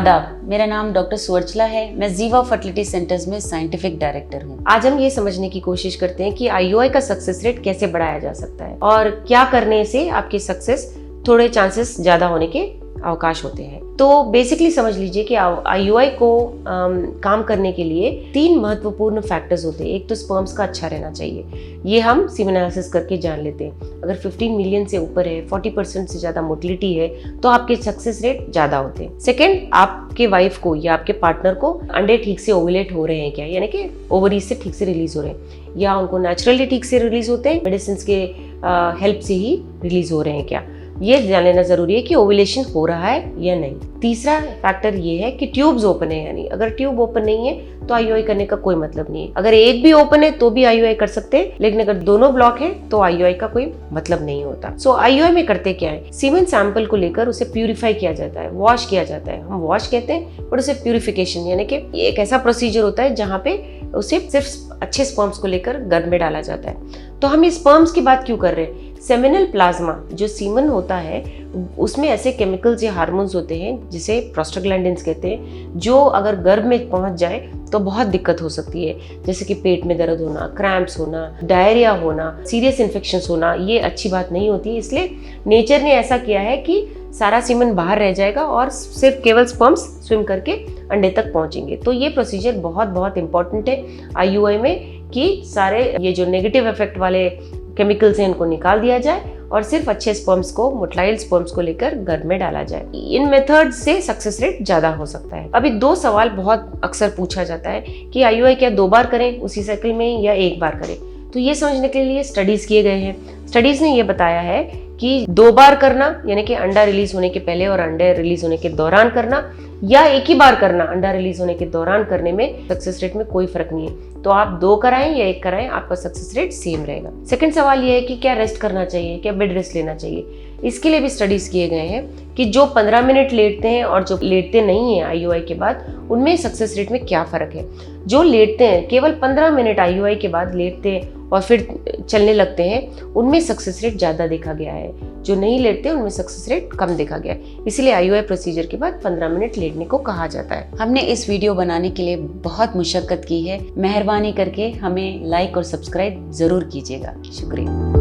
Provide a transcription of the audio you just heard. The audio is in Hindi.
आदाब, मेरा नाम डॉक्टर सुवर्चला है। मैं जीवा फर्टिलिटी सेंटर्स में साइंटिफिक डायरेक्टर हूँ। आज हम ये समझने की कोशिश करते हैं कि आईयूआई का सक्सेस रेट कैसे बढ़ाया जा सकता है और क्या करने से आपकी सक्सेस थोड़े चांसेस ज्यादा होने के अवकाश होते हैं। तो बेसिकली समझ लीजिए कि आईयूआई को काम करने के लिए 3 महत्वपूर्ण फैक्टर्स होते हैं। एक तो स्पर्म्स का अच्छा रहना चाहिए, ये हम सीमेन एनालिसिस करके जान लेते हैं। अगर 15 मिलियन से ऊपर है, 40% से ज्यादा मोटिलिटी है, तो आपके सक्सेस रेट ज्यादा होते हैं। सेकेंड, आपके वाइफ को या आपके पार्टनर को अंडे ठीक से ओवुलेट हो रहे हैं क्या, यानी कि ओवरीज से ठीक से रिलीज हो रहे हैं, या उनको नेचुरली ठीक से रिलीज होते हैं, मेडिसिन के हेल्प से ही रिलीज हो रहे हैं क्या, ये जान लेना जरूरी है कि ओवुलेशन हो रहा है या नहीं। तीसरा फैक्टर ये है कि ट्यूब्स ओपन है, यानी अगर ट्यूब ओपन नहीं है तो आईयूआई करने का कोई मतलब नहीं है। अगर एक भी ओपन है तो भी आईयूआई कर सकते हैं, लेकिन अगर दोनों ब्लॉक है तो आईयूआई का कोई मतलब नहीं होता। सो आईयूआई में करते क्या है, सीमेन सैंपल को लेकर उसे प्यूरिफाई किया जाता है, वॉश किया जाता है। हम वॉश कहते हैं बट उसे प्यूरिफिकेशन, यानी कि ये एक ऐसा प्रोसीजर होता है जहाँ पे उसे सिर्फ अच्छे स्पर्म्स को लेकर गर्भ में डाला जाता है। तो हम इस स्पर्म्स की बात क्यों कर रहे हैं? सेमिनल प्लाज्मा जो सीमन होता है उसमें ऐसे केमिकल्स या हार्मोन्स होते हैं जिसे प्रोस्टाग्लैंडिन्स कहते हैं, जो अगर गर्भ में पहुंच जाए तो बहुत दिक्कत हो सकती है, जैसे कि पेट में दर्द होना, क्रैम्प्स होना, डायरिया होना, सीरियस इन्फेक्शंस होना। ये अच्छी बात नहीं होती, इसलिए नेचर ने ऐसा किया है कि सारा सीमन बाहर रह जाएगा और सिर्फ केवल स्पर्म्स स्विम करके अंडे तक पहुंचेंगे। तो ये प्रोसीजर बहुत बहुत इंपॉर्टेंट है आईयूआई में कि सारे ये जो नेगेटिव इफेक्ट वाले केमिकल्स हैं इनको निकाल दिया जाए और सिर्फ अच्छे स्पर्म्स को, मोटिलाइल स्पर्म्स को लेकर गर्भ में डाला जाए। इन मेथड से सक्सेस रेट ज्यादा हो सकता है। अभी 2 सवाल बहुत अक्सर पूछा जाता है कि आईयूआई क्या 2 बार करें उसी साइकिल में या 1 बार करें। तो ये समझने के लिए स्टडीज किए गए हैं। स्टडीज ने ये बताया है कि 2 बार करना, यानी कि अंडा रिलीज होने के पहले और अंडे रिलीज होने के दौरान करना, या 1 ही बार करना अंडा रिलीज होने के दौरान करने में सक्सेस रेट में कोई फर्क नहीं है। तो आप 2 कराएं या 1 कराएं, आपका सक्सेस रेट सेम रहेगा। सेकंड सवाल ये है कि क्या रेस्ट करना चाहिए, क्या बेड रेस्ट लेना चाहिए। इसके लिए भी स्टडीज किए गए हैं कि जो 15 मिनट लेटते हैं और जो लेटते नहीं है आईयूआई के बाद, उनमें सक्सेस रेट में क्या फर्क है। जो लेटते हैं, केवल 15 मिनट आईयूआई के बाद लेटते हैं और फिर चलने लगते हैं, उनमें सक्सेस रेट ज्यादा देखा गया है। जो नहीं लेटते उनमें सक्सेस रेट कम देखा गया है। इसलिए आईयूआई प्रोसीजर के बाद 15 मिनट लेटने को कहा जाता है। हमने इस वीडियो बनाने के लिए बहुत मुशक्कत की है। मेहरबानी करके हमें लाइक और सब्सक्राइब जरूर कीजिएगा। शुक्रिया।